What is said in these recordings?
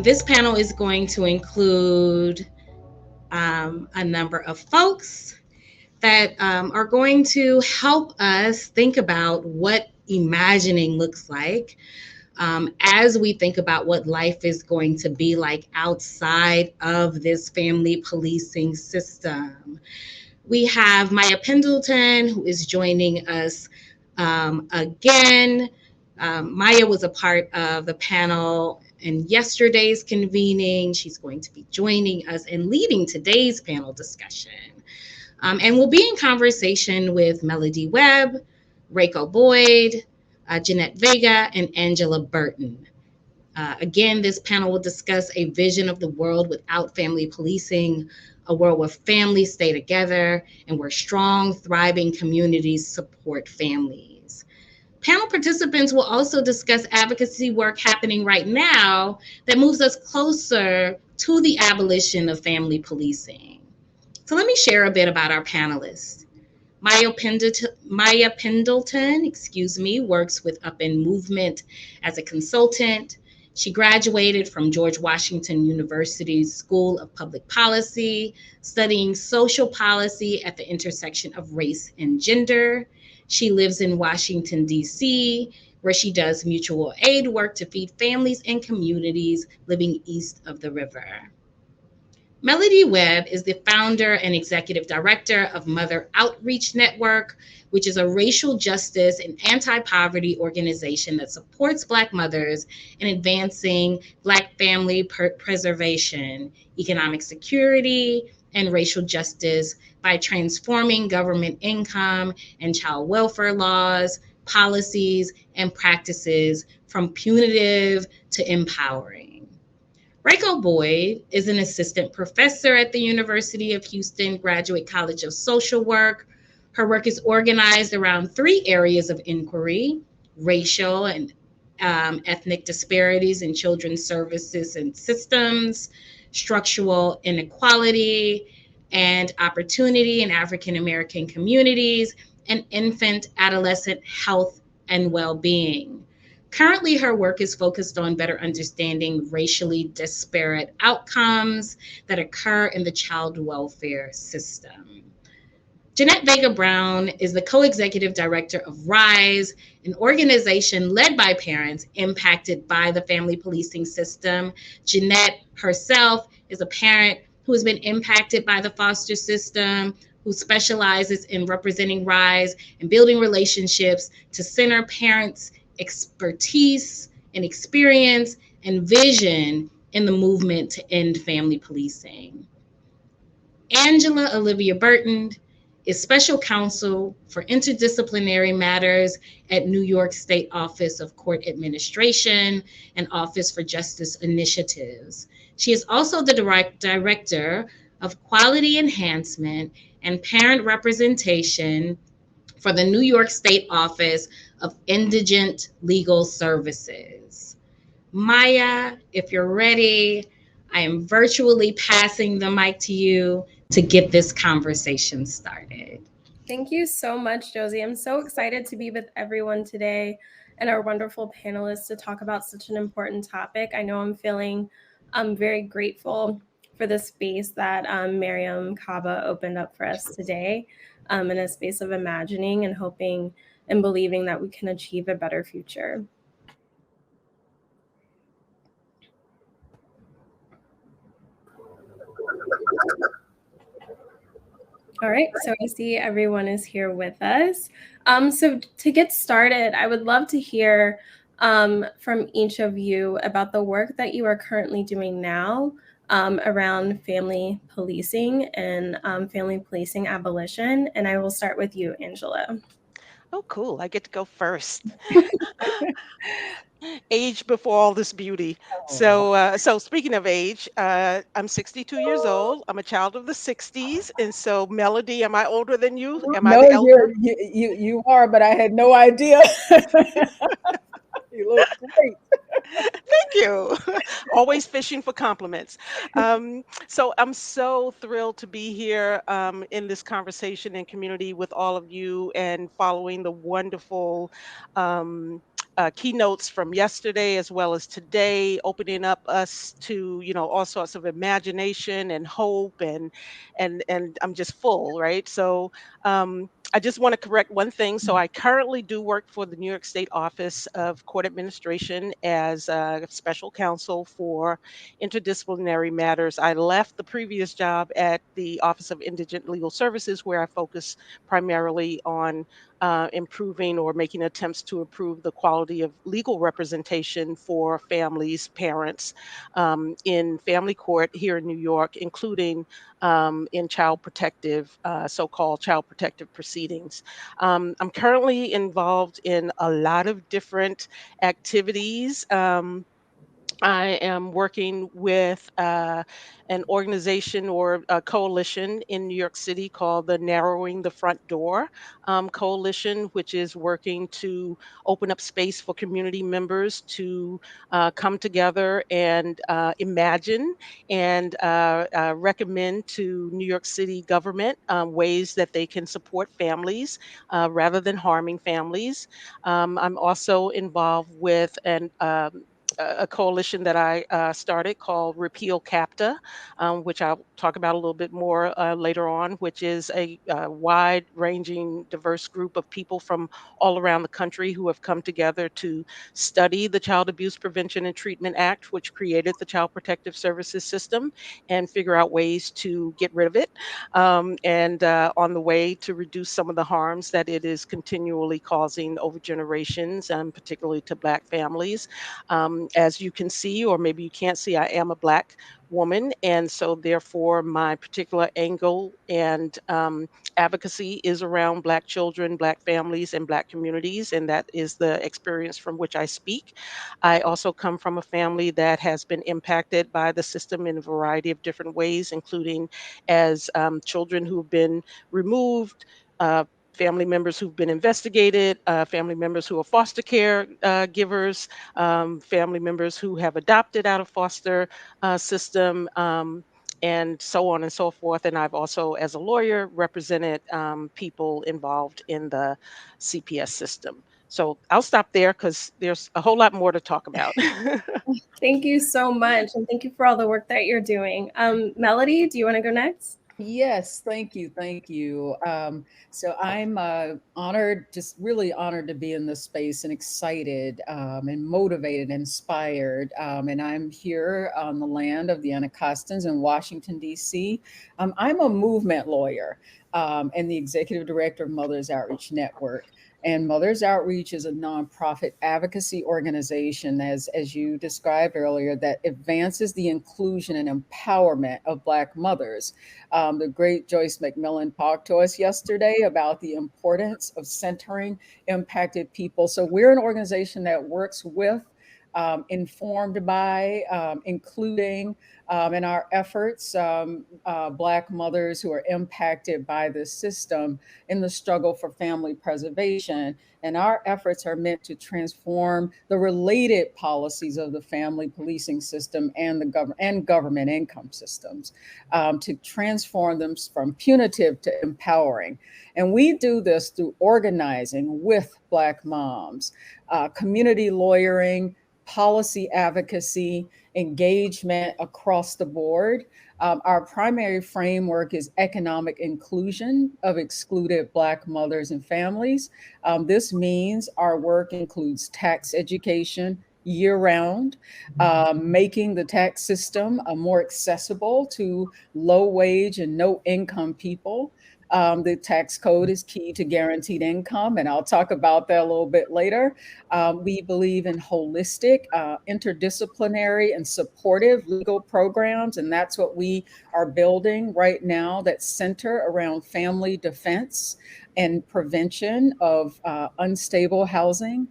This panel is going to include a number of folks that are going to help us think about what imagining looks like as we think about what life is going to be like outside of this family policing system. We have Maya Pendleton, who is joining us again. Maya was a part of the panel in yesterday's convening. She's going to be joining us and leading today's panel discussion. And we'll be in conversation with Melody Webb, Reiko Boyd, Jeanette Vega, and Angela Burton. Again, this panel will discuss a vision of the world without family policing, a world where families stay together and where strong, thriving communities support families. Panel participants will also discuss advocacy work happening right now that moves us closer to the abolition of family policing. So let me share a bit about our panelists. Maya Pendleton, works with Up in Movement as a consultant. She graduated from George Washington University's School of Public Policy, studying social policy at the intersection of race and gender. She lives in Washington, D.C., where she does mutual aid work to feed families and communities living east of the river. Melody Webb is the founder and executive director of Mother Outreach Network, which is a racial justice and anti-poverty organization that supports Black mothers in advancing Black family preservation, economic security, and racial justice by transforming government income and child welfare laws, policies, and practices from punitive to empowering. Reiko Boyd is an assistant professor at the University of Houston Graduate College of Social Work. Her work is organized around three areas of inquiry: racial and ethnic disparities in children's services and systems, structural inequality and opportunity in African American communities, and infant adolescent health and well-being. Currently, her work is focused on better understanding racially disparate outcomes that occur in the child welfare system. Jeanette Vega Brown is the co-executive director of RISE, an organization led by parents impacted by the family policing system. Jeanette herself is a parent who has been impacted by the foster system, who specializes in representing RISE and building relationships to center parents' expertise and experience and vision in the movement to end family policing. Angela Olivia Burton is special counsel for interdisciplinary matters at New York State Office of Court Administration and Office for Justice Initiatives. She is also the director of quality enhancement and parent representation for the New York State Office of Indigent Legal Services. Maya, if you're ready, I am virtually passing the mic to you to get this conversation started. Thank you so much, Josie. I'm so excited to be with everyone today and our wonderful panelists to talk about such an important topic. I know I'm feeling very grateful for the space that Miriam Kaba opened up for us today, in a space of imagining and hoping and believing that we can achieve a better future. All right, so I see everyone is here with us. So to get started, I would love to hear from each of you about the work that you are currently doing now around family policing and family policing abolition. And I will start with you, Angela. Oh, cool. I get to go first. Age before all this beauty. So speaking of age, I'm 62 years old. I'm a child of the 60s. And so, Melody, am I older than you? Am I the elder? You are, but I had no idea. You look great. Thank you. Always fishing for compliments. So I'm so thrilled to be here in this conversation and community with all of you and following the wonderful keynotes from yesterday as well as today, opening up us to, all sorts of imagination and hope, and I'm just full, right? So I just want to correct one thing. So I currently do work for the New York State Office of Court Administration as a special counsel for interdisciplinary matters. I left the previous job at the Office of Indigent Legal Services, where I focus primarily on improving or making attempts to improve the quality of legal representation for families, parents in family court here in New York, including in so-called child protective proceedings. I'm currently involved in a lot of different activities. I am working with an organization or a coalition in New York City called the Narrowing the Front Door Coalition, which is working to open up space for community members to come together and imagine and recommend to New York City government ways that they can support families rather than harming families. I'm also involved with a coalition that I started called Repeal CAPTA, which I'll talk about a little bit more later on, which is a wide ranging, diverse group of people from all around the country who have come together to study the Child Abuse Prevention and Treatment Act, which created the Child Protective Services system, and figure out ways to get rid of it and on the way to reduce some of the harms that it is continually causing over generations, particularly to Black families. As you can see, or maybe you can't see, I am a Black woman. And so, therefore, my particular angle and advocacy is around Black children, Black families, and Black communities. And that is the experience from which I speak. I also come from a family that has been impacted by the system in a variety of different ways, including as children who've been removed. Family members who've been investigated, family members who are foster care givers, family members who have adopted out of foster system, and so on and so forth. And I've also, as a lawyer, represented people involved in the CPS system. So I'll stop there because there's a whole lot more to talk about. Thank you so much. And thank you for all the work that you're doing. Melody, do you want to go next? Yes, thank you, thank you. So I'm honored, just really honored to be in this space and excited and motivated, inspired. And I'm here on the land of the Anacostans in Washington, D.C. I'm a movement lawyer and the executive director of Mothers Outreach Network. And Mothers Outreach is a nonprofit advocacy organization, as you described earlier, that advances the inclusion and empowerment of Black mothers. The great Joyce McMillan talked to us yesterday about the importance of centering impacted people. So we're an organization that works with, informed by, including in our efforts, Black mothers who are impacted by this system in the struggle for family preservation. And our efforts are meant to transform the related policies of the family policing system and the government income systems, to transform them from punitive to empowering. And we do this through organizing with Black moms, community lawyering, policy advocacy, engagement across the board. Our primary framework is economic inclusion of excluded Black mothers and families. This means our work includes tax education year-round, making the tax system more accessible to low-wage and no-income people. The tax code is key to guaranteed income, and I'll talk about that a little bit later. We believe in holistic, interdisciplinary, and supportive legal programs, and that's what we are building right now that center around family defense and prevention of unstable housing.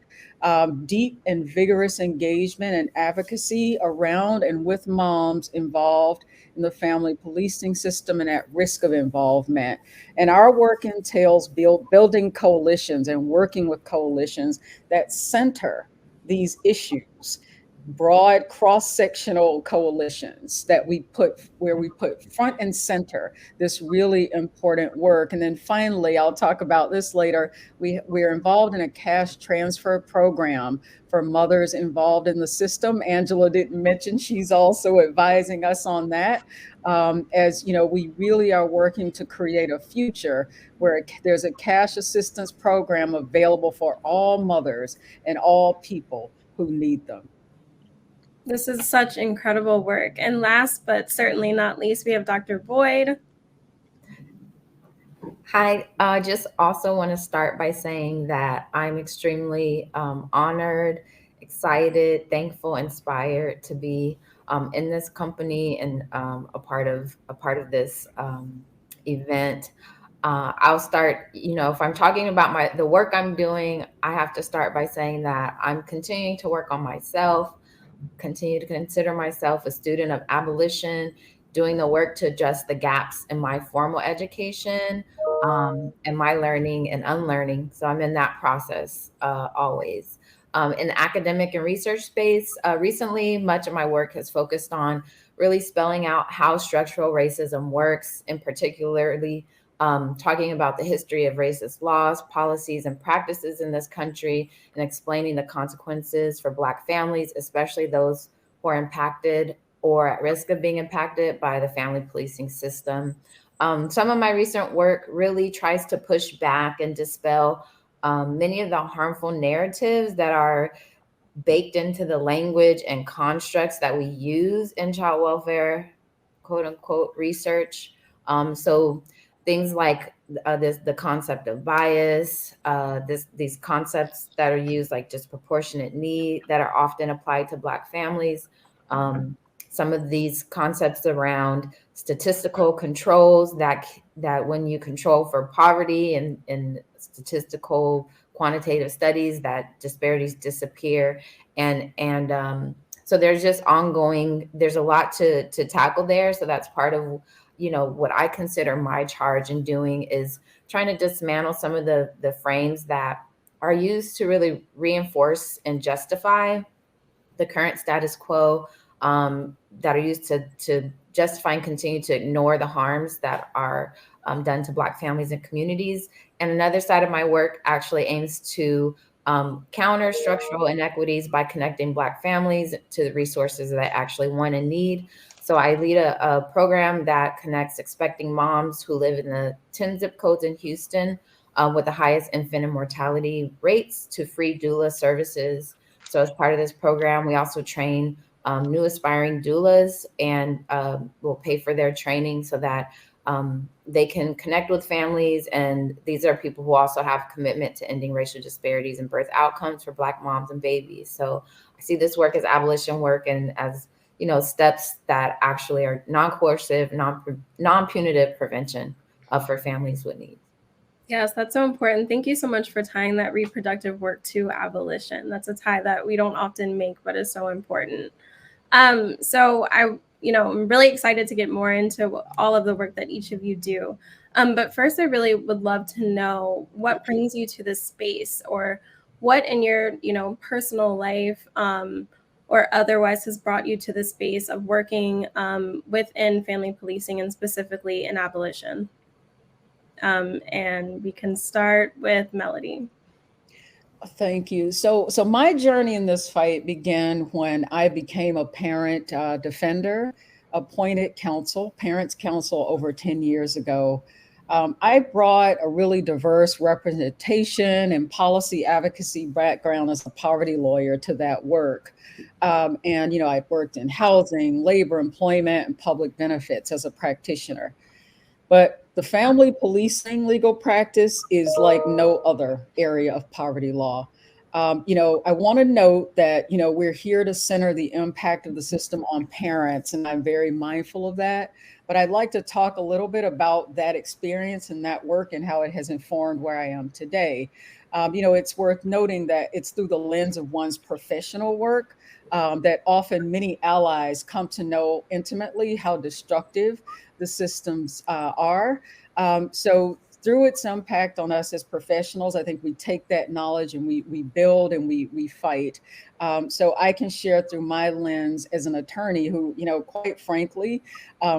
Deep and vigorous engagement and advocacy around and with moms involved in the family policing system and at risk of involvement. And our work entails building coalitions and working with coalitions that center these issues broad cross-sectional coalitions that we put front and center this really important work. And then finally, I'll talk about this later, we're involved in a cash transfer program for mothers involved in the system. Angela didn't mention she's also advising us on that. As you know, we really are working to create a future where there's a cash assistance program available for all mothers and all people who need them. This is such incredible work. And last but certainly not least, we have Dr. Boyd. Hi, I just also want to start by saying that I'm extremely honored, excited, thankful, inspired to be in this company and a part of this event. I'll start, if I'm talking about the work I'm doing, I have to start by saying that I'm continuing to work on myself, continue to consider myself a student of abolition, doing the work to address the gaps in my formal education and my learning and unlearning. So I'm in that process always. In the academic and research space, recently, much of my work has focused on really spelling out how structural racism works, and particularly talking about the history of racist laws, policies, and practices in this country, and explaining the consequences for Black families, especially those who are impacted or at risk of being impacted by the family policing system. Some of my recent work really tries to push back and dispel many of the harmful narratives that are baked into the language and constructs that we use in child welfare, quote unquote, research. So things like the concept of bias, these concepts that are used like disproportionate need that are often applied to Black families. Some of these concepts around statistical controls that when you control for poverty and statistical quantitative studies, that disparities disappear. And so there's just there's a lot to tackle there. So that's part of what I consider my charge in doing, is trying to dismantle some of the frames that are used to really reinforce and justify the current status quo, that are used to justify and continue to ignore the harms that are done to Black families and communities. And another side of my work actually aims to counter structural inequities by connecting Black families to the resources that they actually want and need. So I lead a program that connects expecting moms who live in the 10 zip codes in Houston with the highest infant mortality rates to free doula services. So as part of this program, we also train new aspiring doulas, and we'll pay for their training so that they can connect with families. And these are people who also have commitment to ending racial disparities in birth outcomes for Black moms and babies. So I see this work as abolition work and as steps that actually are non-coercive, non-punitive prevention for families with needs. Yes, that's so important. Thank you so much for tying that reproductive work to abolition. That's a tie that we don't often make, but is so important. So I'm really excited to get more into all of the work that each of you do. But first, I really would love to know what brings you to this space, or what in your, personal life or otherwise has brought you to the space of working within family policing and specifically in abolition. And we can start with Melody. Thank you. So my journey in this fight began when I became a parent defender, appointed parents counsel over 10 years ago. I brought a really diverse representation and policy advocacy background as a poverty lawyer to that work. And I worked in housing, labor, employment, and public benefits as a practitioner. But the family policing legal practice is like no other area of poverty law. I want to note that, we're here to center the impact of the system on parents, and I'm very mindful of that. But I'd like to talk a little bit about that experience and that work and how it has informed where I am today. It's worth noting that it's through the lens of one's professional work that often many allies come to know intimately how destructive the systems are. So through its impact on us as professionals, I think we take that knowledge and we build and we fight. So I can share through my lens as an attorney who, quite frankly,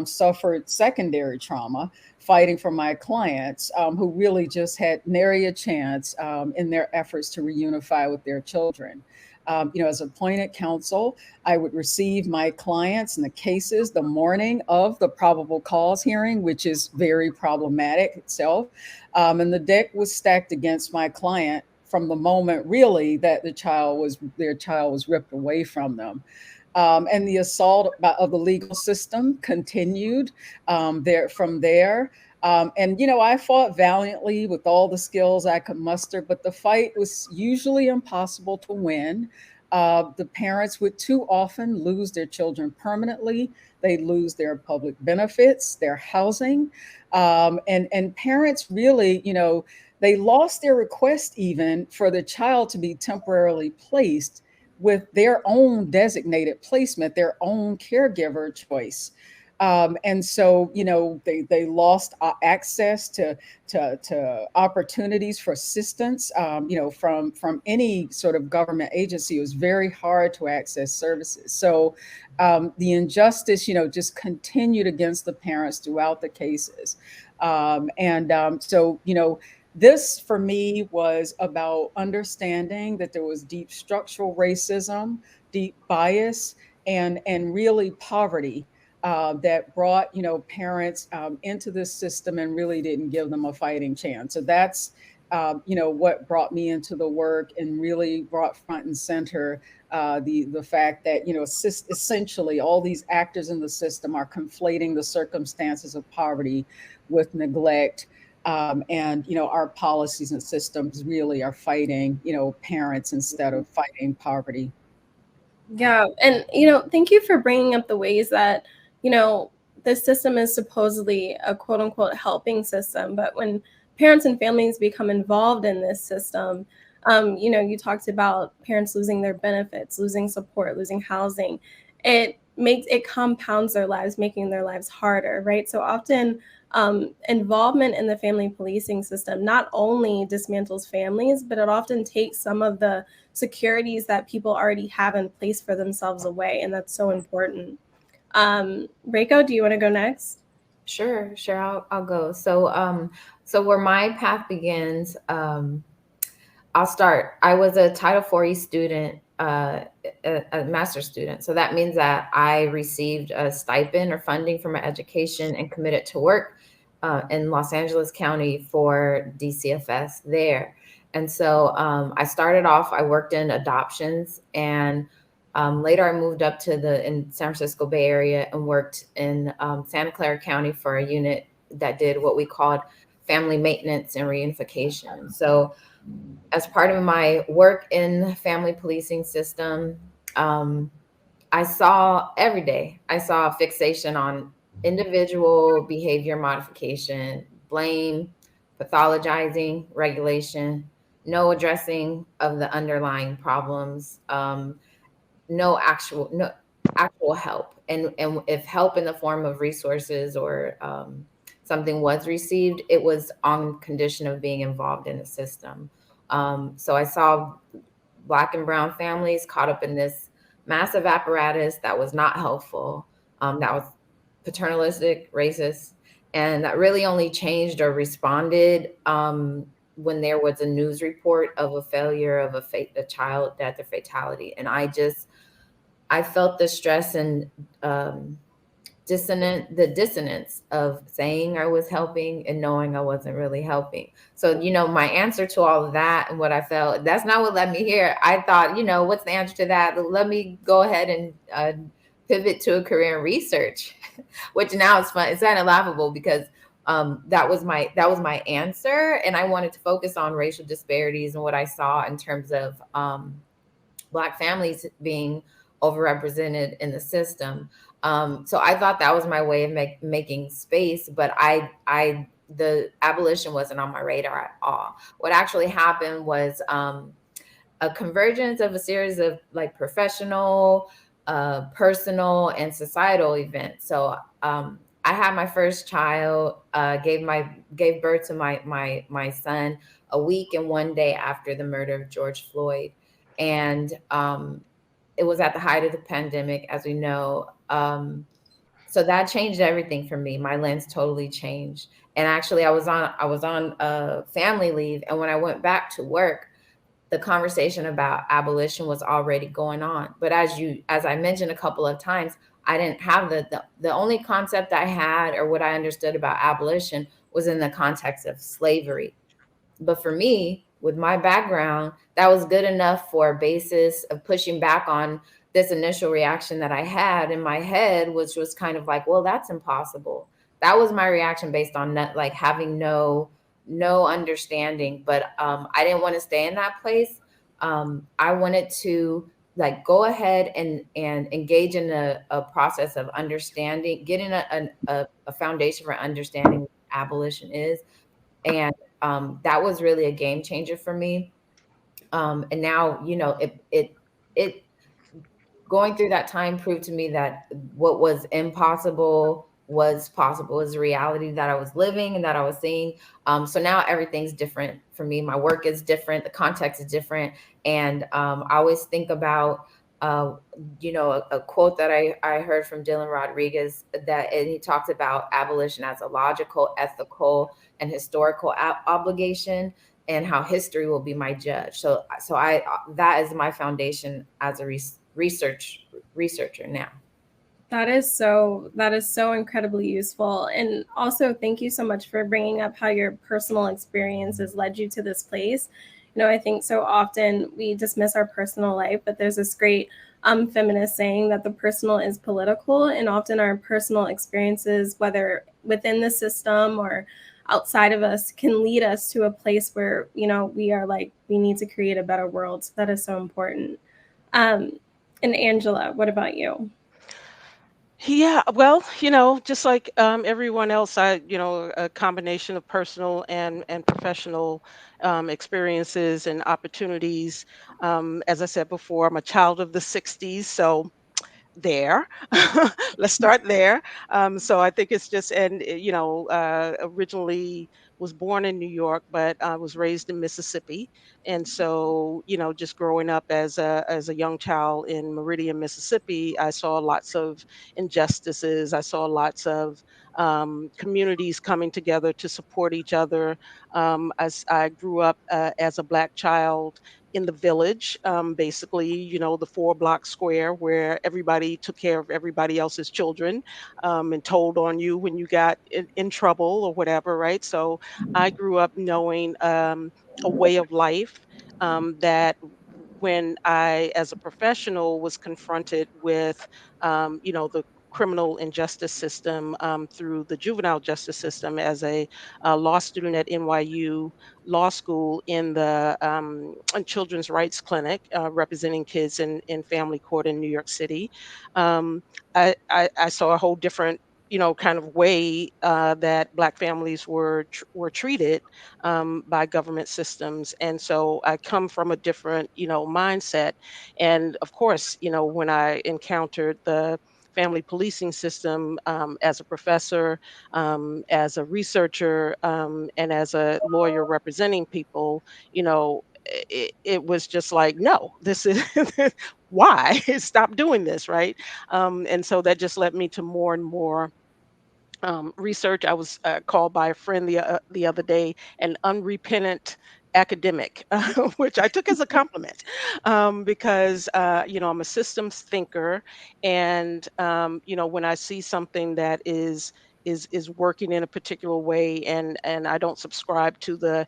suffered secondary trauma fighting for my clients who really just had nary a chance in their efforts to reunify with their children. As appointed counsel, I would receive my clients and the cases the morning of the probable cause hearing, which is very problematic itself. And the deck was stacked against my client from the moment really that their child was ripped away from them. And the assault of the legal system continued from there. And I fought valiantly with all the skills I could muster, but the fight was usually impossible to win. The parents would too often lose their children permanently. They lose their public benefits, their housing. And parents really, they lost their request even for the child to be temporarily placed with their own designated placement, their own caregiver choice. And so, they lost access to opportunities for assistance, from any sort of government agency. It was very hard to access services. So the injustice, just continued against the parents throughout the cases. So, this for me was about understanding that there was deep structural racism, deep bias, and really poverty that brought parents into this system and really didn't give them a fighting chance. So that's what brought me into the work and really brought front and center the fact that essentially all these actors in the system are conflating the circumstances of poverty with neglect. And our policies and systems really are fighting parents instead of fighting poverty. Yeah. And, thank you for bringing up the ways that, this system is supposedly a quote unquote helping system. But when parents and families become involved in this system, you talked about parents losing their benefits, losing support, losing housing. It compounds their lives, making their lives harder, right? So often involvement in the family policing system not only dismantles families, but it often takes some of the securities that people already have in place for themselves away. And that's so important. Reiko, do you want to go next? Sure. I'll go. So where my path begins, I'll start. I was a Title IV student, a master's student. So that means that I received a stipend or funding for my education and committed to work in Los Angeles County for DCFS there. And so I started off, I worked in adoptions, and later I moved up in San Francisco Bay Area and worked in Santa Clara County for a unit that did what we called family maintenance and reunification. So as part of my work in the family policing system, I saw every day, a fixation on individual behavior modification, blame, pathologizing, regulation, no addressing of the underlying problems, no actual help. And if help in the form of resources or something was received, it was on condition of being involved in the system. So I saw Black and brown families caught up in this massive apparatus that was not helpful, that was paternalistic, racist, and that really only changed or responded when there was a news report of a failure of a child death or fatality. And I felt the stress and dissonance of saying I was helping and knowing I wasn't really helping. So, my answer to all of that and what I felt, that's not what led me here. I thought, what's the answer to that? Let me go ahead and pivot to a career in research, which now is fun. It's kind of laughable because that was my answer. And I wanted to focus on racial disparities and what I saw in terms of Black families being overrepresented in the system. So I thought that was my way of making space, but the abolition wasn't on my radar at all. What actually happened was a convergence of a series of like professional, personal, and societal events. So I had my first child, gave birth to my son a week and 1 day after the murder of George Floyd, and it was at the height of the pandemic, as we know. So that changed everything for me. My lens totally changed. And actually, I was on family leave, and when I went back to work, the conversation about abolition was already going on. But as I mentioned a couple of times, I didn't have the only concept I had or what I understood about abolition was in the context of slavery. But for me, with my background, that was good enough for a basis of pushing back on this initial reaction that I had in my head, which was kind of like, well, that's impossible. That was my reaction based on not, like, having no understanding. But I didn't want to stay in that place. I wanted to, like, go ahead and engage in a process of understanding, getting a foundation for understanding what abolition is. And that was really a game changer for me. And now, it going through that time proved to me that what was impossible was possible, is a reality that I was living and that I was seeing. So now everything's different for me. My work is different. The context is different. And I always think about, a quote that I heard from Dylan Rodriguez, and he talks about abolition as a logical, ethical, and historical obligation, and how history will be my judge. So that is my foundation as a researcher now. That is so incredibly useful. And also, thank you so much for bringing up how your personal experiences led you to this place. I think so often we dismiss our personal life, but there's this great feminist saying that the personal is political, and often our personal experiences, whether within the system or outside of us, can lead us to a place where we are like, we need to create a better world. So that is so important. And Angela, what about you? Yeah, well, just like everyone else, a combination of personal and professional experiences and opportunities. As I said before, I'm a child of the '60s, so there. Let's start there. So I think it's just, and originally was born in New York, but I was raised in Mississippi, and so just growing up as a young child in Meridian, Mississippi, I saw lots of injustices. I saw lots of communities coming together to support each other. As I grew up as a Black child in the village, basically, the 4 block square where everybody took care of everybody else's children, and told on you when you got in trouble or whatever, right? So I grew up knowing a way of life that when I, as a professional, was confronted with, the criminal injustice system through the juvenile justice system as a law student at NYU Law School in the Children's Rights Clinic, representing kids in family court in New York City. Um, I saw a whole different, kind of way that Black families were treated by government systems, and so I come from a different, mindset. And of course, when I encountered the family policing system as a professor, as a researcher, and as a lawyer representing people, it was just like, no, this is why stop doing this, right? And so that just led me to more and more research. I was called by a friend the other day an unrepentant academic, which I took as a compliment, because I'm a systems thinker, and when I see something that is working in a particular way, and I don't subscribe to the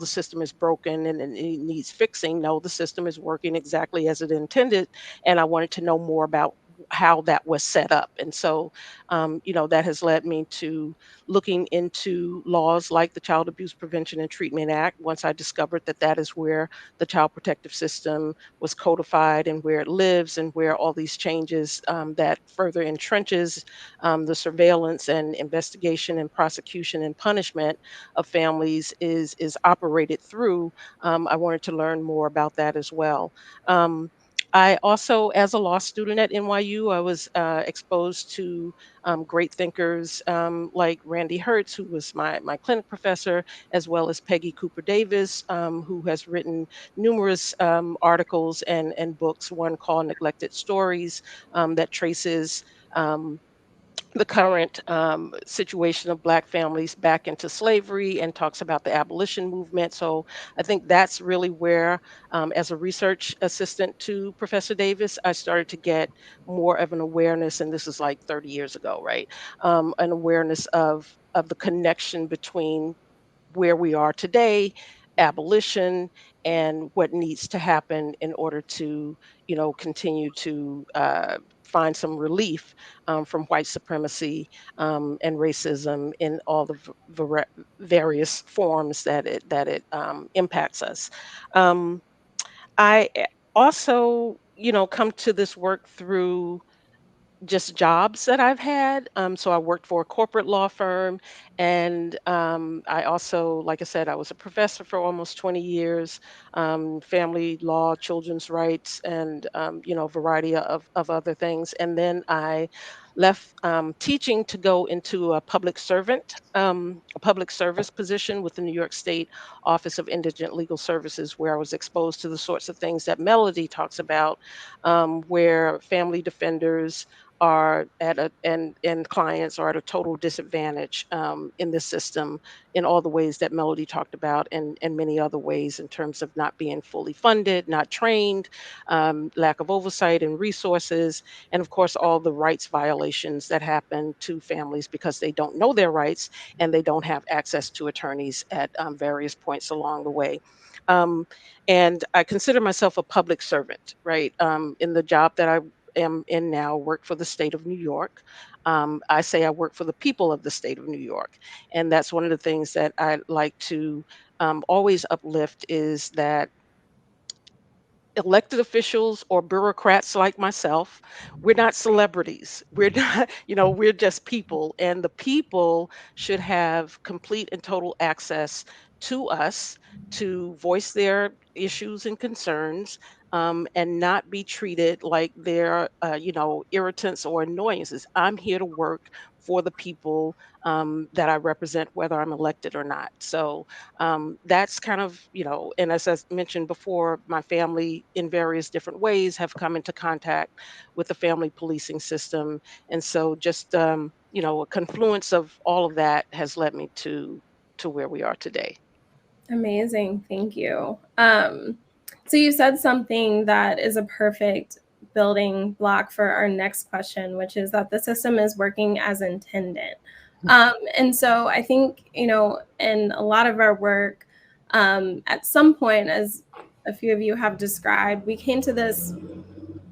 system is broken and it needs fixing. No, the system is working exactly as it intended, and I wanted to know more about how that was set up. And so that has led me to looking into laws like the Child Abuse Prevention and Treatment Act. Once I discovered that that is where the child protective system was codified and where it lives, and where all these changes that further entrenches the surveillance and investigation and prosecution and punishment of families is operated through, I wanted to learn more about that as well. Um, I also, as a law student at NYU, I was exposed to great thinkers like Randy Hertz, who was my clinic professor, as well as Peggy Cooper Davis, who has written numerous articles and books. One called Neglected Stories that traces. Um, the current situation of Black families back into slavery and talks about the abolition movement. So I think that's really where, as a research assistant to Professor Davis, I started to get more of an awareness, and this is like 30 years ago, right? An awareness of the connection between where we are today, abolition, and what needs to happen in order to, continue to find some relief from white supremacy and racism in all the various forms that it impacts us. Um, I also, come to this work through just jobs that I've had. So I worked for a corporate law firm, and I also, like I said, I was a professor for almost 20 years, family law, children's rights, and a variety of other things. And then I left teaching to go into a public service position with the New York State Office of Indigent Legal Services, where I was exposed to the sorts of things that Melody talks about, where family defenders are at a and clients are at a total disadvantage in this system in all the ways that Melody talked about, and many other ways in terms of not being fully funded, not trained, lack of oversight and resources, and of course all the rights violations that happen to families because they don't know their rights and they don't have access to attorneys at various points along the way. Um, and I consider myself a public servant, right? In the job that I am in now, work for the state of New York. I say I work for the people of the state of New York. And that's one of the things that I like to always uplift is that elected officials or bureaucrats like myself, we're not celebrities. We're not, we're just people. And the people should have complete and total access to us to voice their issues and concerns, and not be treated like they're, irritants or annoyances. I'm here to work for the people that I represent, whether I'm elected or not. So that's kind of, and as I mentioned before, my family in various different ways have come into contact with the family policing system. And so just, a confluence of all of that has led me to where we are today. Amazing. Thank you. So you said something that is a perfect building block for our next question, which is that the system is working as intended. And so I think, in a lot of our work, at some point, as a few of you have described, we came to this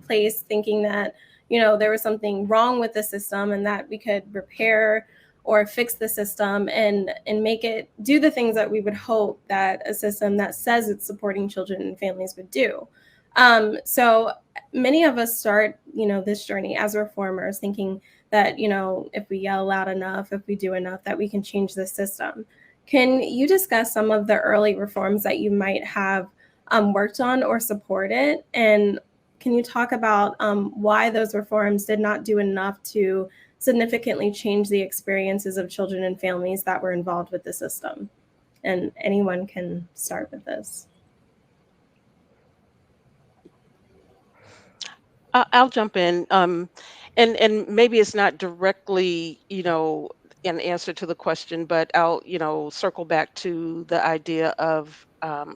place thinking that, there was something wrong with the system and that we could repair or fix the system and make it do the things that we would hope that a system that says it's supporting children and families would do. So many of us start, this journey as reformers thinking that, if we yell loud enough, if we do enough, that we can change the system. Can you discuss some of the early reforms that you might have worked on or supported? And can you talk about why those reforms did not do enough to significantly change the experiences of children and families that were involved with the system? And anyone can start with this. I'll jump in. And maybe it's not directly, an answer to the question, but I'll, circle back to the idea of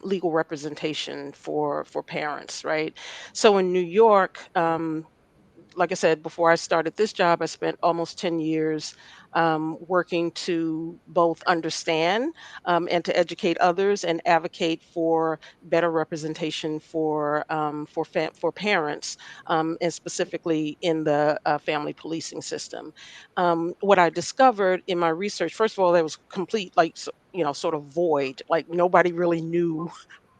legal representation for parents, right? So in New York, like I said, before I started this job, I spent almost 10 years working to both understand and to educate others and advocate for better representation for parents, and specifically in the family policing system. What I discovered in my research, first of all, there was complete, like, sort of void. Like nobody really knew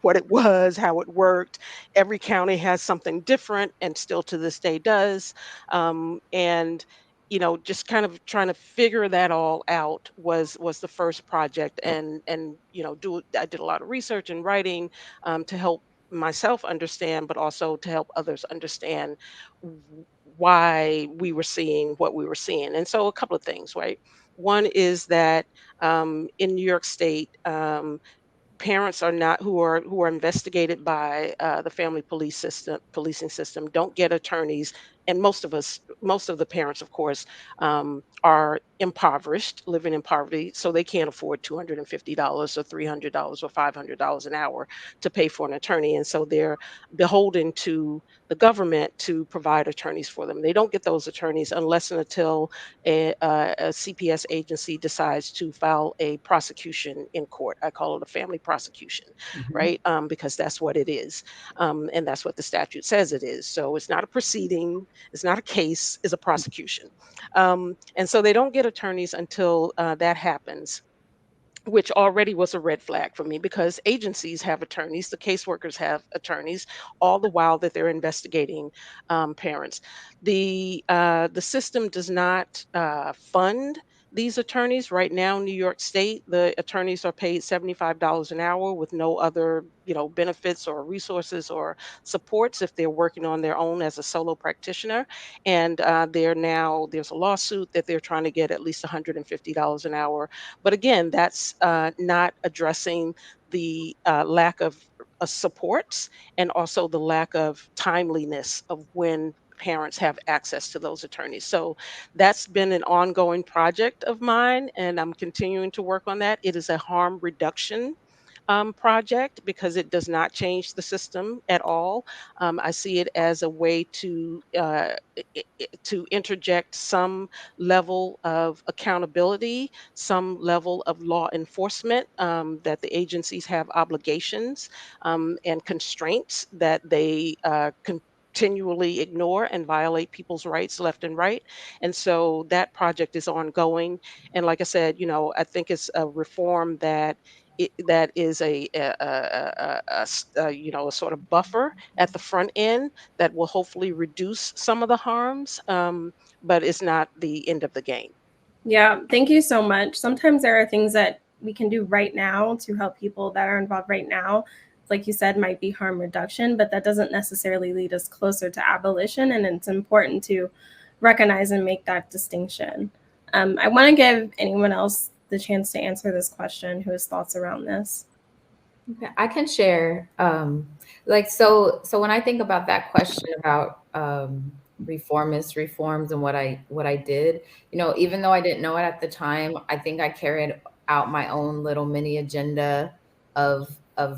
what it was, how it worked. Every county has something different and still to this day does. And just kind of trying to figure that all out was the first project. And do I did a lot of research and writing to help myself understand, but also to help others understand why we were seeing what we were seeing. And so a couple of things, right? One is that in New York State, parents are not who are investigated by the family policing system don't get attorneys, and most of the parents, of course, are impoverished, living in poverty, so they can't afford $250 or $300 or $500 an hour to pay for an attorney, and so they're beholden to the government to provide attorneys for them. They don't get those attorneys unless and until a CPS agency decides to file a prosecution in court. I call it a family prosecution, Mhm. right? Because that's what it is. And that's what the statute says it is. So it's not a proceeding, it's not a case, it's a prosecution. And so they don't get attorneys until that happens, which already was a red flag for me because agencies have attorneys, the caseworkers have attorneys, all the while that they're investigating parents. The system does not fund these attorneys right now. In New York State, the attorneys are paid $75 an hour with no other, benefits or resources or supports if they're working on their own as a solo practitioner. And there's a lawsuit that they're trying to get at least $150 an hour, but again, that's not addressing the lack of supports and also the lack of timeliness of when parents have access to those attorneys. So that's been an ongoing project of mine, and I'm continuing to work on that. It is a harm reduction project because it does not change the system at all. I see it as a way to interject some level of accountability, some level of law enforcement, that the agencies have obligations and constraints that they continually ignore and violate people's rights left and right. And so that project is ongoing. And like I said, I think it's a reform that is a sort of buffer at the front end that will hopefully reduce some of the harms, but it's not the end of the game. Yeah, thank you so much. Sometimes there are things that we can do right now to help people that are involved right now. Like you said, might be harm reduction, but that doesn't necessarily lead us closer to abolition. And it's important to recognize and make that distinction. I want to give anyone else the chance to answer this question who has thoughts around this. Okay, I can share. So when I think about that question about reforms and what I did, even though I didn't know it at the time, I think I carried out my own little mini agenda of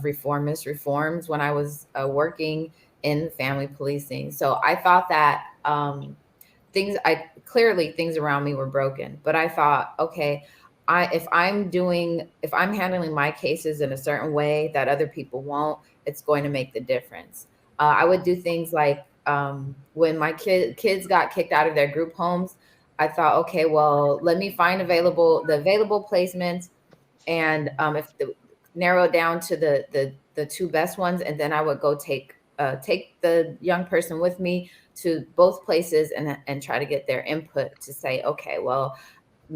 reformist reforms when I was working in family policing. So I thought that things around me were broken, but I thought, okay, if I'm handling my cases in a certain way that other people won't, it's going to make the difference. I would do things like when my kids got kicked out of their group homes, I thought, okay, well, let me find the available placements, and narrow it down to the two best ones, and then I would go take the young person with me to both places and try to get their input to say, okay, well,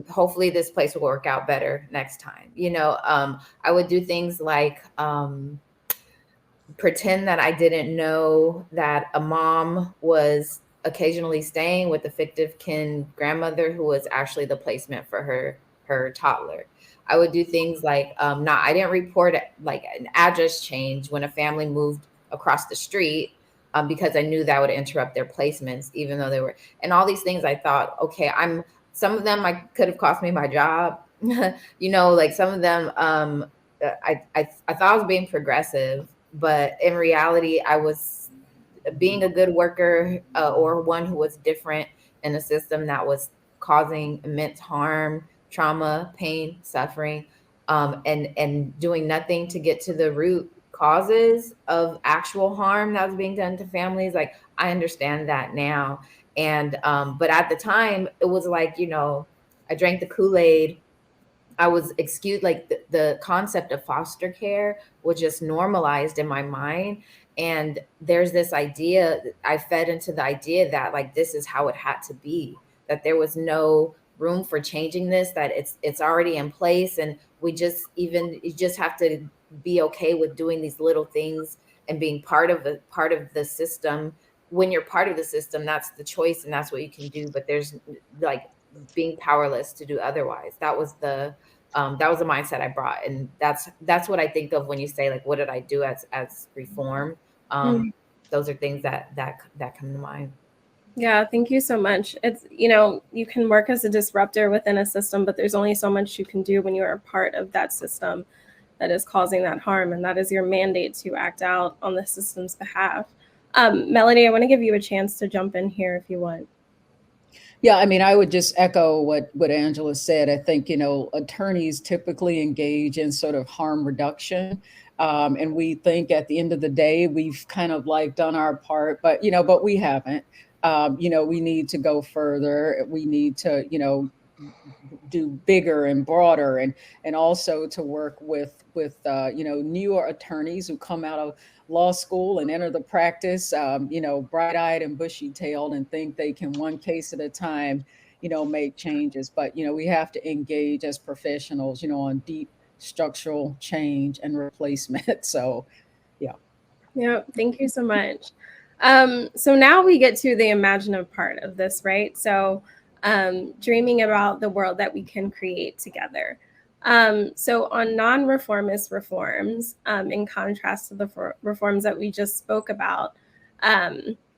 hopefully this place will work out better next time. I would do things like pretend that I didn't know that a mom was occasionally staying with a fictive kin grandmother who was actually the placement for her toddler. I would do things like I didn't report like an address change when a family moved across the street, because I knew that would interrupt their placements, even though they were, and all these things. I thought, okay, some of them I could have cost me my job. Like some of them, I thought I was being progressive, but in reality, I was being a good worker, or one who was different in a system that was causing immense harm, trauma, pain, suffering, and doing nothing to get to the root causes of actual harm that was being done to families. Like, I understand that now. And but at the time, it was like, I drank the Kool-Aid. I was excused, like the concept of foster care was just normalized in my mind. And there's this idea, I fed into the idea that like, this is how it had to be, that there was no room for changing this, that it's already in place. And you just have to be okay with doing these little things and being part of the system. When you're part of the system, that's the choice and that's what you can do. But there's like being powerless to do otherwise. That was the mindset I brought, and that's what I think of when you say like, what did I do as reform? Those are things that come to mind. Yeah, thank you so much. It's, you can work as a disruptor within a system, but there's only so much you can do when you are a part of that system that is causing that harm. And that is your mandate to act out on the system's behalf. Melody, I want to give you a chance to jump in here if you want. Yeah, I mean, I would just echo what Angela said. I think, attorneys typically engage in sort of harm reduction. And we think at the end of the day, we've kind of like done our part, but we haven't. We need to go further. We need to, do bigger and broader, and also to work with newer attorneys who come out of law school and enter the practice, bright-eyed and bushy-tailed, and think they can, one case at a time, make changes. But we have to engage as professionals, on deep structural change and replacement. So, yeah, thank you so much. So now we get to the imaginative part of this, right? So dreaming about the world that we can create together. So on non-reformist reforms, in contrast to the reforms that we just spoke about,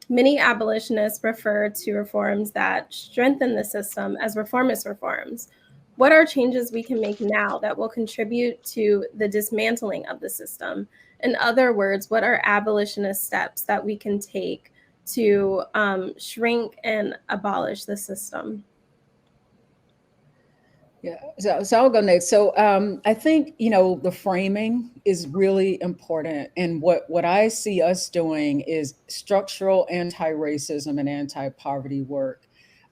many abolitionists refer to reforms that strengthen the system as reformist reforms. What are changes we can make now that will contribute to the dismantling of the system? In other words, what are abolitionist steps that we can take to shrink and abolish the system? Yeah, so I'll go next. So I think, the framing is really important. And what I see us doing is structural anti-racism and anti-poverty work.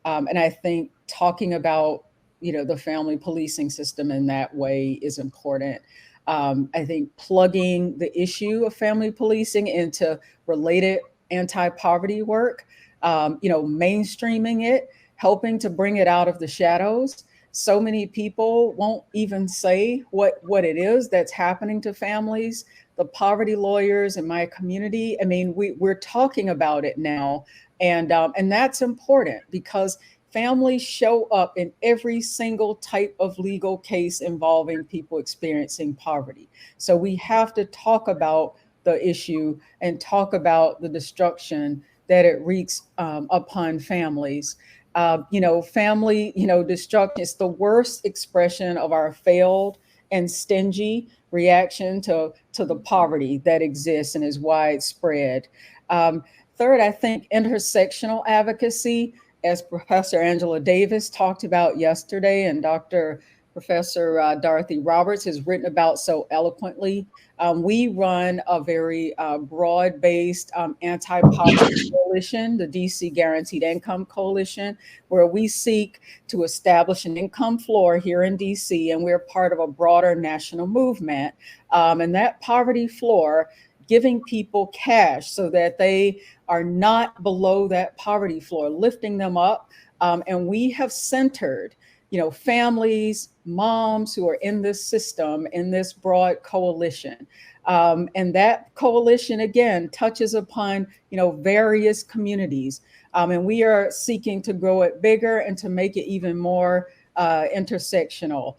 And I think talking about, the family policing system in that way is important. I think plugging the issue of family policing into related anti-poverty work, mainstreaming it, helping to bring it out of the shadows. So many people won't even say what it is that's happening to families. The poverty lawyers in my community, I mean, we're talking about it now. And that's important because families show up in every single type of legal case involving people experiencing poverty. So we have to talk about the issue and talk about the destruction that it wreaks upon families. Family, destruction is the worst expression of our failed and stingy reaction to the poverty that exists and is widespread. Third, I think intersectional advocacy, as Professor Angela Davis talked about yesterday, and Professor Dorothy Roberts has written about so eloquently. We run a very broad-based anti-poverty coalition, the DC Guaranteed Income Coalition, where we seek to establish an income floor here in DC, and we're part of a broader national movement. And that poverty floor, giving people cash so that they are not below that poverty floor, lifting them up. And we have centered, families, moms who are in this system, in this broad coalition. And that coalition, again, touches upon, various communities. And we are seeking to grow it bigger and to make it even more intersectional.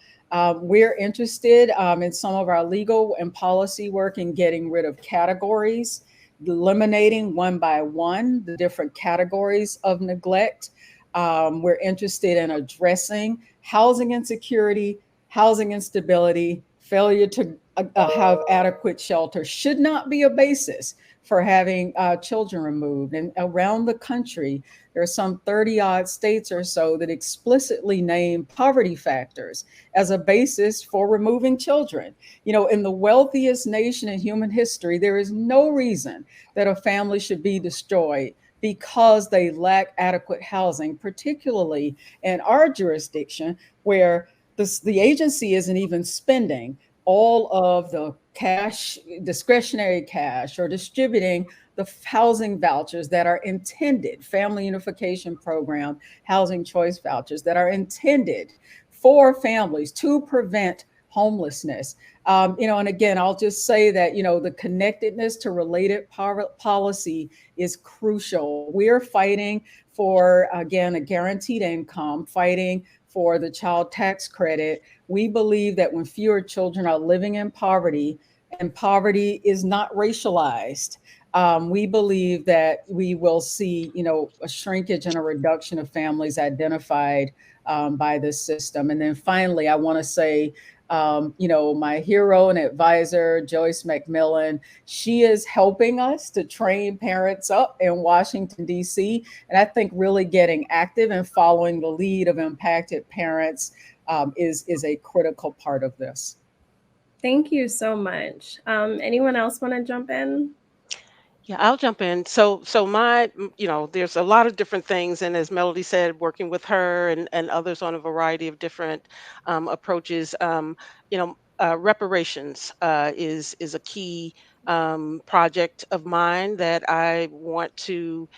We're interested in some of our legal and policy work in getting rid of categories, eliminating one by one the different categories of neglect. We're interested in addressing housing insecurity, housing instability, failure to have adequate shelter should not be a basis for having children removed. And around the country, there are some 30-odd states or so that explicitly name poverty factors as a basis for removing children. In the wealthiest nation in human history, there is no reason that a family should be destroyed because they lack adequate housing, particularly in our jurisdiction, where the agency isn't even spending all of the cash, discretionary cash, or distributing the housing vouchers that are intended, family unification program, housing choice vouchers that are intended for families to prevent homelessness. And again, I'll just say that, the connectedness to related policy is crucial. We're fighting for, again, a guaranteed income, fighting for the child tax credit. We believe that when fewer children are living in poverty, and poverty is not racialized, we believe that we will see, a shrinkage and a reduction of families identified by this system. And then finally, I want to say, my hero and advisor, Joyce McMillan, she is helping us to train parents up in Washington, D.C. And I think really getting active and following the lead of impacted parents is a critical part of this. Thank you so much. Anyone else want to jump in? Yeah, I'll jump in. So there's a lot of different things, and as Melody said, working with her and others on a variety of different approaches. Reparations is a key project of mine that I want to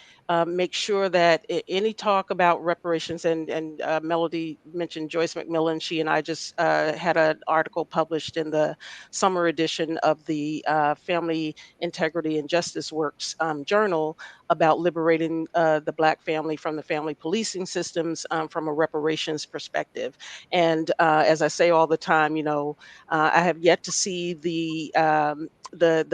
make sure that any talk about reparations, and Melody mentioned Joyce McMillan. She and I just had an article published in the summer edition of the Family Integrity and Justice Works journal about liberating the Black family from the family policing systems from a reparations perspective. And as I say all the time, I have yet to see the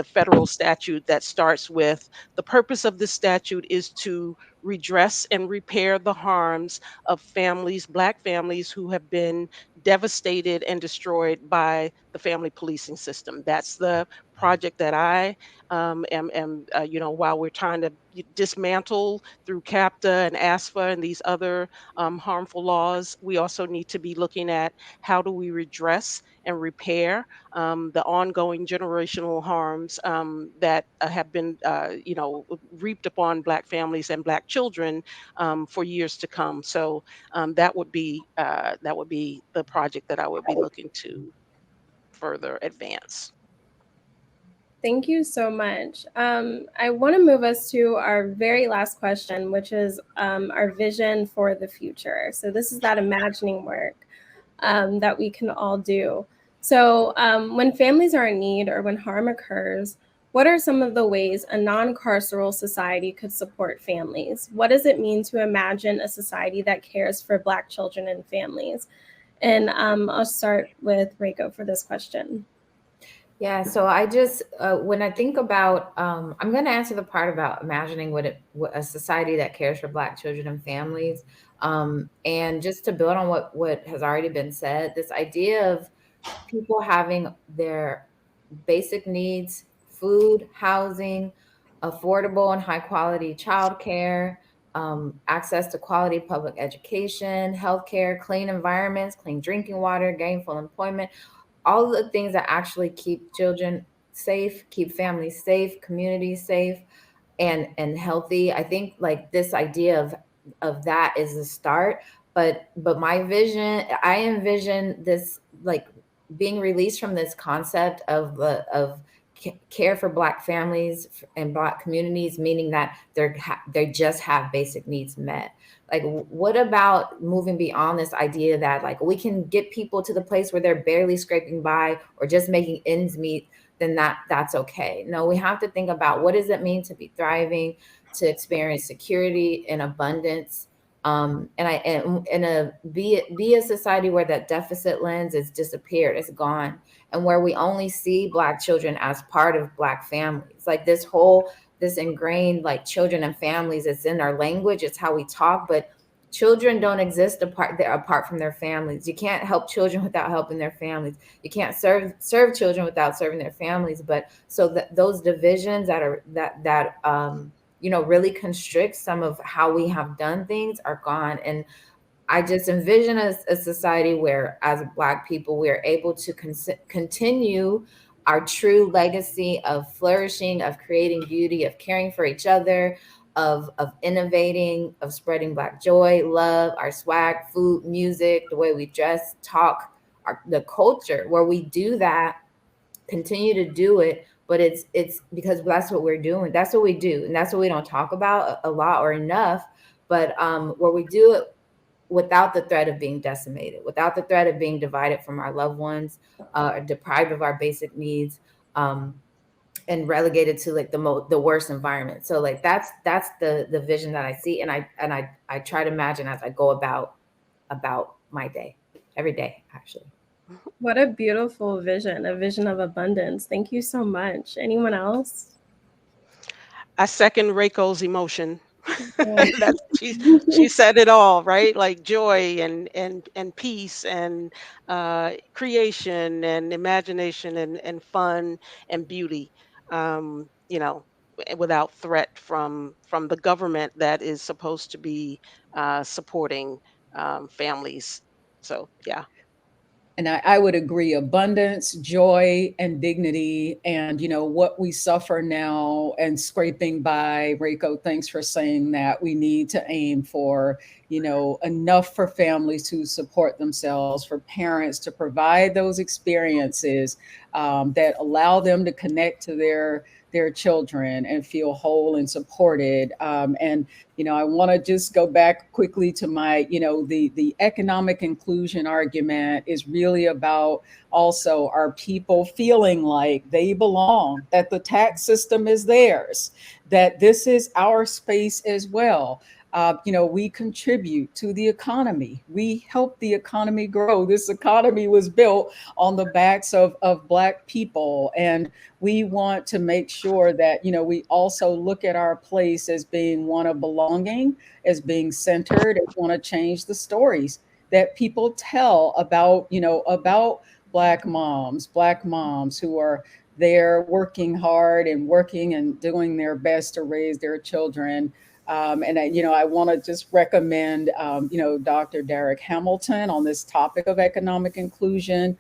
federal statute that starts with the purpose of this statute is to redress and repair the harms of families, Black families who have been devastated and destroyed by the family policing system. That's the project that I am while we're trying to dismantle through CAPTA and ASFA and these other harmful laws, we also need to be looking at how do we redress and repair the ongoing generational harms that have been, reaped upon Black families and Black children for years to come. So that would be the project that I would be looking to further advance. Thank you so much. I want to move us to our very last question, which is our vision for the future. So this is that imagining work that we can all do. So when families are in need or when harm occurs, what are some of the ways a non-carceral society could support families? What does it mean to imagine a society that cares for Black children and families? And I'll start with Reiko for this question. Yeah, so I just, when I think about, I'm going to answer the part about imagining what a society that cares for Black children and families. And just to build on what has already been said, this idea of people having their basic needs, food, housing, affordable and high quality childcare, access to quality public education, healthcare, clean environments, clean drinking water, gainful employment, all the things that actually keep children safe, keep families safe, communities safe, and healthy. I think like this idea of that is the start. But my vision, I envision this like being released from this concept of care for Black families and Black communities, meaning that they just have basic needs met. Like, what about moving beyond this idea that like we can get people to the place where they're barely scraping by or just making ends meet, then that's okay. No, we have to think about what does it mean to be thriving, to experience security and abundance, be a society where that deficit lens is disappeared, it's gone, and where we only see Black children as part of Black families. Like this ingrained like children and families, it's in our language, it's how we talk, but children don't exist apart from their families. You can't help children without helping their families. You can't serve children without serving their families. But so that those divisions that really constrict some of how we have done things are gone. And I just envision a society where, as Black people, we are able to continue our true legacy of flourishing, of creating beauty, of caring for each other, of innovating, of spreading Black joy, love, our swag, food, music, the way we dress, talk, the culture, where we do that, continue to do it. But it's because that's what we're doing. That's what we do. And that's what we don't talk about a lot or enough. But where we do it without the threat of being decimated, without the threat of being divided from our loved ones, deprived of our basic needs, and relegated to like the worst environment. So like that's the vision that I see, and I try to imagine as I go about my day, every day, actually. What a beautiful vision, a vision of abundance. Thank you so much. Anyone else? I second Reiko's emotion. That's she said it all, right? Like joy and peace and creation and imagination and fun and beauty. Without threat from the government that is supposed to be supporting families. So yeah. And I would agree, abundance, joy, and dignity, and what we suffer now and scraping by. Reiko, thanks for saying that. We need to aim for, enough for families to support themselves, for parents to provide those experiences that allow them to connect to their children and feel whole and supported. And I want to just go back quickly to my, the economic inclusion argument is really about also our people feeling like they belong, that the tax system is theirs, that this is our space as well. We contribute to the economy. We help the economy grow. This economy was built on the backs of Black people. And we want to make sure that, we also look at our place as being one of belonging, as being centered, and want to change the stories that people tell about, about Black moms who are there working hard and working and doing their best to raise their children. I want to just recommend, Dr. Derek Hamilton on this topic of economic inclusion,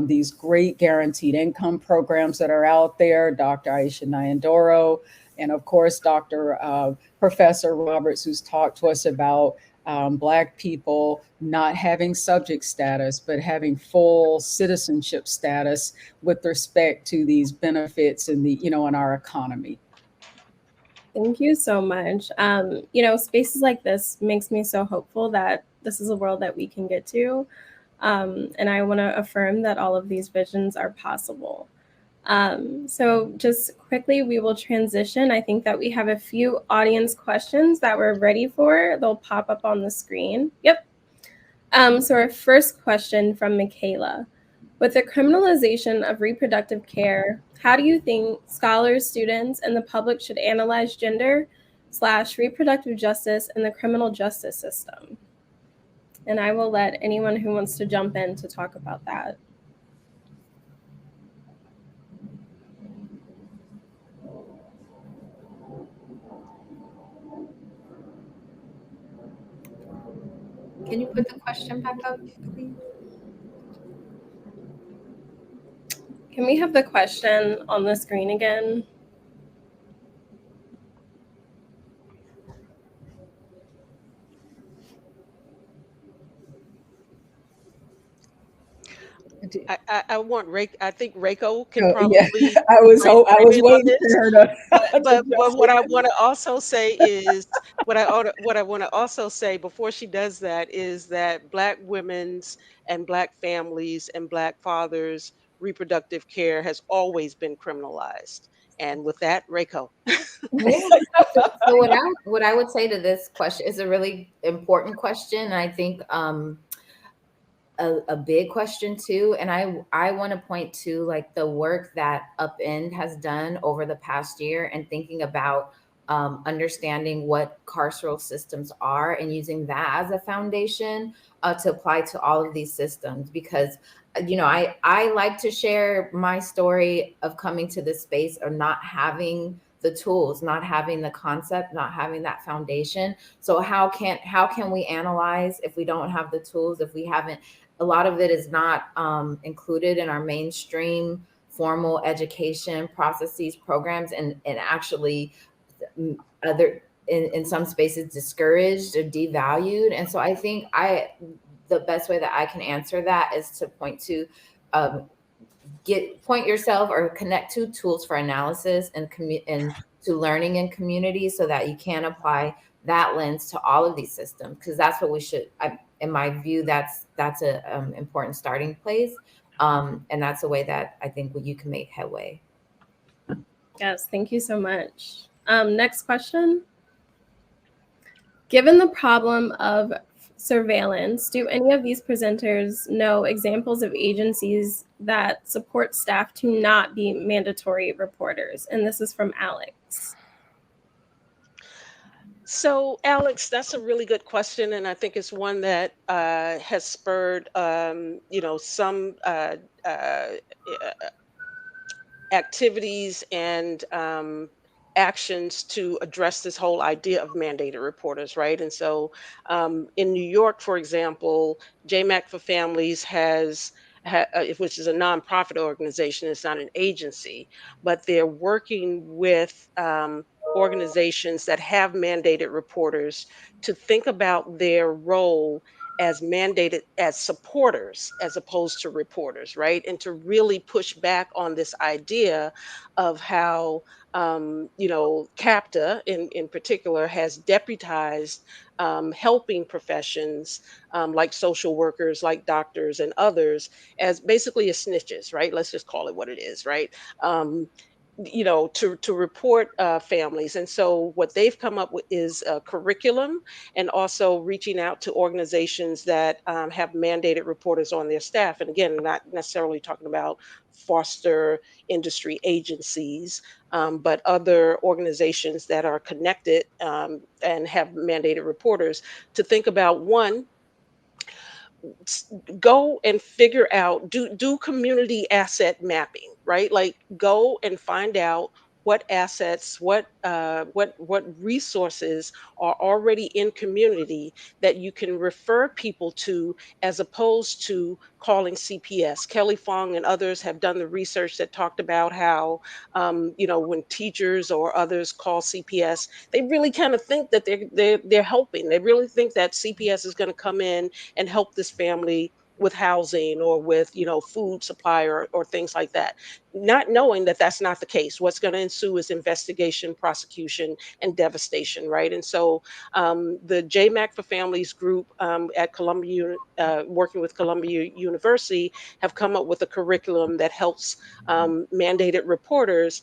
these great guaranteed income programs that are out there, Dr. Aisha Nyandoro, and of course, Dr. Professor Roberts, who's talked to us about Black people not having subject status, but having full citizenship status with respect to these benefits in in our economy. Thank you so much. Spaces like this makes me so hopeful that this is a world that we can get to. And I want to affirm that all of these visions are possible. So just quickly, we will transition. I think that we have a few audience questions that we're ready for. They'll pop up on the screen. Yep. So our first question from Michaela. With the criminalization of reproductive care, how do you think scholars, students, and the public should analyze gender/reproductive justice in the criminal justice system? And I will let anyone who wants to jump in to talk about that. Can you put the question back up, please? Can we have the question on the screen again? I want Reiko. I think Reiko can Yeah, probably. I was in on waiting this. for her to. But what I want to also say is what I want to also say before she does that is that Black women's and Black families and Black fathers' reproductive care has always been criminalized. And with that, Reiko. Yeah. So what I would say to this question is a really important question. I think a big question too. And I want to point to like the work that Upend has done over the past year and thinking about understanding what carceral systems are and using that as a foundation to apply to all of these systems. Because, I like to share my story of coming to this space or not having the tools, not having the concept, not having that foundation. So how can we analyze if we don't have the tools, if we haven't, a lot of it is not included in our mainstream formal education processes, programs, and actually other in some spaces discouraged or devalued. And so I think the best way that I can answer that is to point to point yourself or connect to tools for analysis and to learning in communities, so that you can apply that lens to all of these systems, because that's what we should, in my view, that's a important starting place, and that's a way that I think you can make headway. Yes, thank you so much. Next question. Given the problem of surveillance, do any of these presenters know examples of agencies that support staff to not be mandatory reporters? And this is from Alex. So, Alex, that's a really good question, and I think it's one that has spurred, some uh, activities and actions to address this whole idea of mandated reporters, right? And so, in New York, for example, JMAC for Families which is a nonprofit organization, it's not an agency, but they're working with organizations that have mandated reporters to think about their role as mandated as supporters as opposed to reporters, right? And to really push back on this idea of how CAPTA in particular has deputized helping professions like social workers, like doctors and others, as basically as snitches, right? Let's just call it what it is, right? Um, to report families. And so what they've come up with is a curriculum, and also reaching out to organizations that have mandated reporters on their staff. And again, not necessarily talking about foster industry agencies, but other organizations that are connected and have mandated reporters, to think about, one, go and figure out, do community asset mapping, right? Like, go and find out what assets, what resources are already in community that you can refer people to, as opposed to calling CPS. Kelly Fong and others have done the research that talked about how when teachers or others call CPS, they really kind of think that they're helping. They really think that CPS is going to come in and help this family with housing or with food supply, or things like that, not knowing that that's not the case. What's going to ensue is investigation, prosecution, and devastation, right? And so the JMAC for Families group at Columbia, working with Columbia University, have come up with a curriculum that helps mandated reporters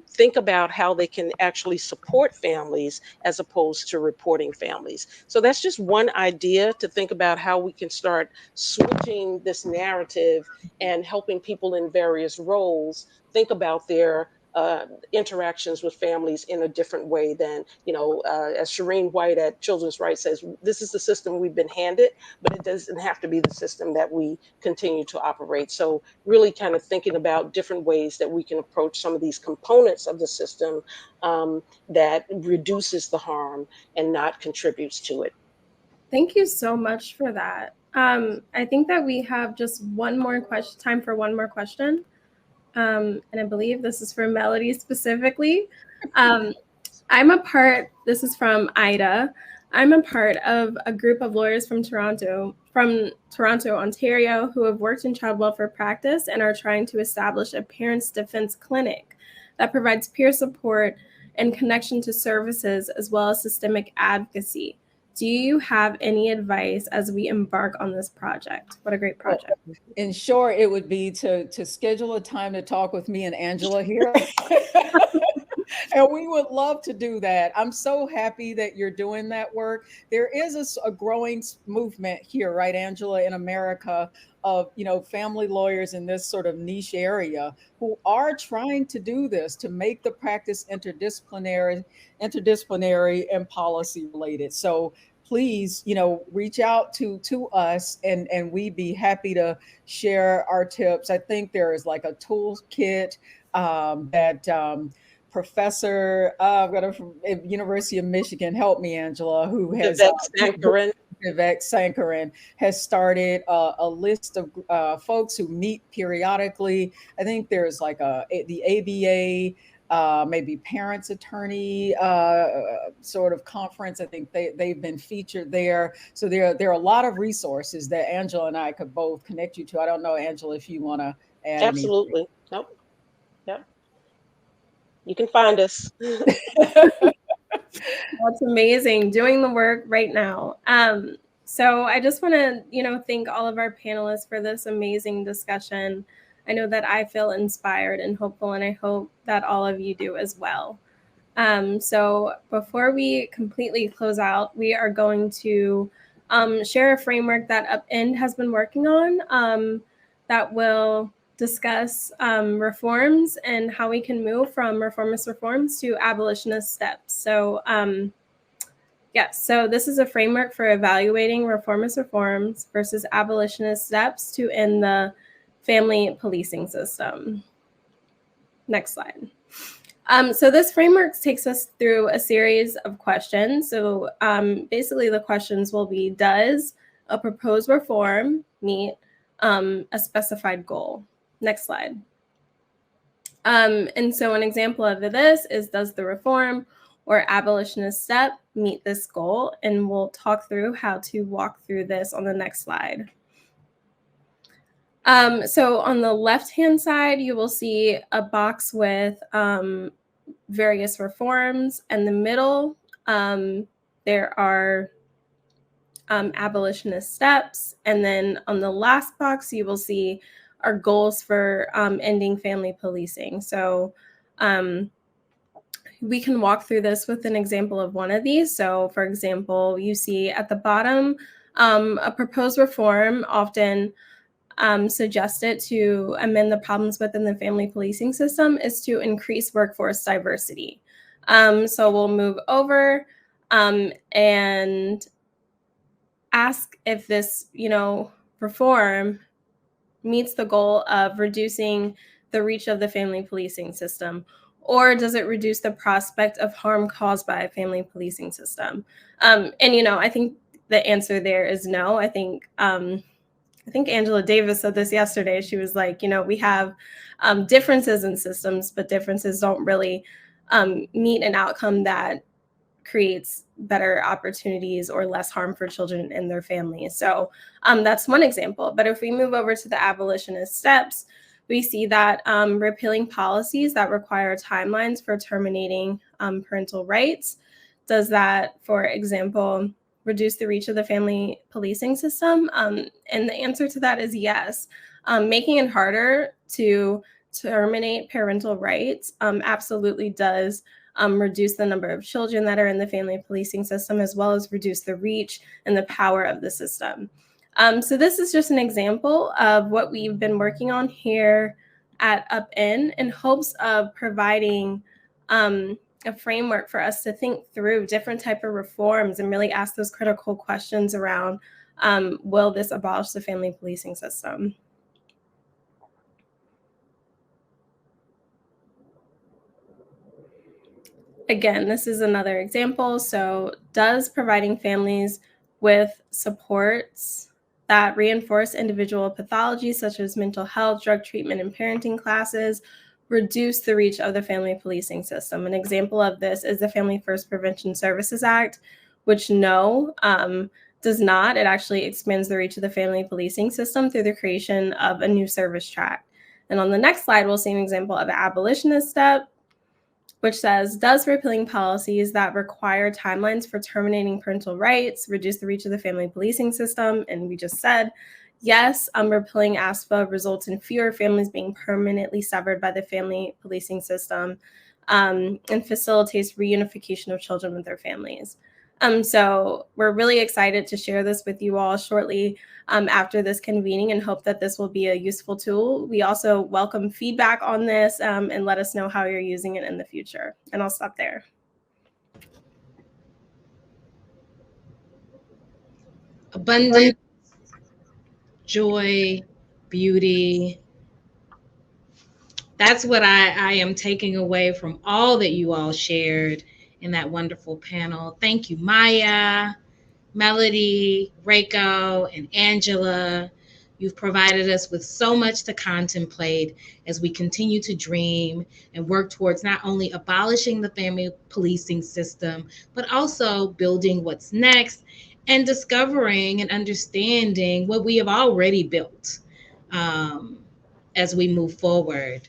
think about how they can actually support families as opposed to reporting families. So that's just one idea to think about how we can start switching this narrative and helping people in various roles think about their interactions with families in a different way than, as Shireen White at Children's Rights says, this is the system we've been handed, but it doesn't have to be the system that we continue to operate. So really kind of thinking about different ways that we can approach some of these components of the system that reduces the harm and not contributes to it. Thank you so much for that. I think that we have just one more question, time for one more question. And I believe this is for Melody specifically. This is from Ida. I'm a part of a group of lawyers from Toronto, Ontario, who have worked in child welfare practice and are trying to establish a parents' defense clinic that provides peer support and connection to services, as well as systemic advocacy. Do you have any advice as we embark on this project? What a great project. In short, it would be to schedule a time to talk with me and Angela here. And we would love to do that. I'm so happy that you're doing that work. There is a growing movement here, right, Angela, in America, of family lawyers in this sort of niche area who are trying to do this, to make the practice interdisciplinary and policy related. So please, reach out to us, and we'd be happy to share our tips. I think there is like a toolkit that Professor from University of Michigan, help me, Angela, who has Vivek Sankaran has started a list of folks who meet periodically. I think there's like the ABA, maybe parents attorney sort of conference. I think they've been featured there. So there are a lot of resources that Angela and I could both connect you to. I don't know, Angela, if you want to add anything. Absolutely. Nope. Yep. You can find us. That's amazing. Doing the work right now. So I just want to, thank all of our panelists for this amazing discussion. I know that I feel inspired and hopeful, and I hope that all of you do as well. So before we completely close out, we are going to share a framework that UpEnd has been working on that will discuss reforms and how we can move from reformist reforms to abolitionist steps. So so this is a framework for evaluating reformist reforms versus abolitionist steps to end the family policing system. Next slide. So this framework takes us through a series of questions. So basically the questions will be, does a proposed reform meet a specified goal? Next slide. And so an example of this is, does the reform or abolitionist step meet this goal? And we'll talk through how to walk through this on the next slide. So on the left-hand side, you will see a box with various reforms. In the middle, there are abolitionist steps. And then on the last box, you will see our goals for ending family policing. So we can walk through this with an example of one of these. So for example, you see at the bottom, a proposed reform often suggested to amend the problems within the family policing system is to increase workforce diversity. So we'll move over and ask if this, reform meets the goal of reducing the reach of the family policing system, or does it reduce the prospect of harm caused by a family policing system? And I think the answer there is no. I think Angela Davis said this yesterday. She was like, we have differences in systems, but differences don't really meet an outcome that creates better opportunities or less harm for children and their families. So that's one example. But if we move over to the abolitionist steps, we see that repealing policies that require timelines for terminating parental rights, does that, for example, reduce the reach of the family policing system? And the answer to that is yes. Making it harder to terminate parental rights absolutely does reduce the number of children that are in the family policing system, as well as reduce the reach and the power of the system. So this is just an example of what we've been working on here at UpEnd in hopes of providing a framework for us to think through different type of reforms and really ask those critical questions around, will this abolish the family policing system? Again, this is another example. So does providing families with supports that reinforce individual pathologies such as mental health, drug treatment, and parenting classes reduce the reach of the family policing system? An example of this is the Family First Prevention Services Act, which no, does not. It actually expands the reach of the family policing system through the creation of a new service track. And on the next slide, we'll see an example of an abolitionist step, which says, does repealing policies that require timelines for terminating parental rights reduce the reach of the family policing system? And we just said, yes, repealing ASPA results in fewer families being permanently severed by the family policing system and facilitates reunification of children with their families. So we're really excited to share this with you all shortly after this convening and hope that this will be a useful tool. We also welcome feedback on this and let us know how you're using it in the future. And I'll stop there. Abundance, joy, beauty. That's what I am taking away from all that you all shared in that wonderful panel. Thank you, Maya, Melody, Reiko, and Angela. You've provided us with so much to contemplate as we continue to dream and work towards not only abolishing the family policing system, but also building what's next and discovering and understanding what we have already built. as we move forward.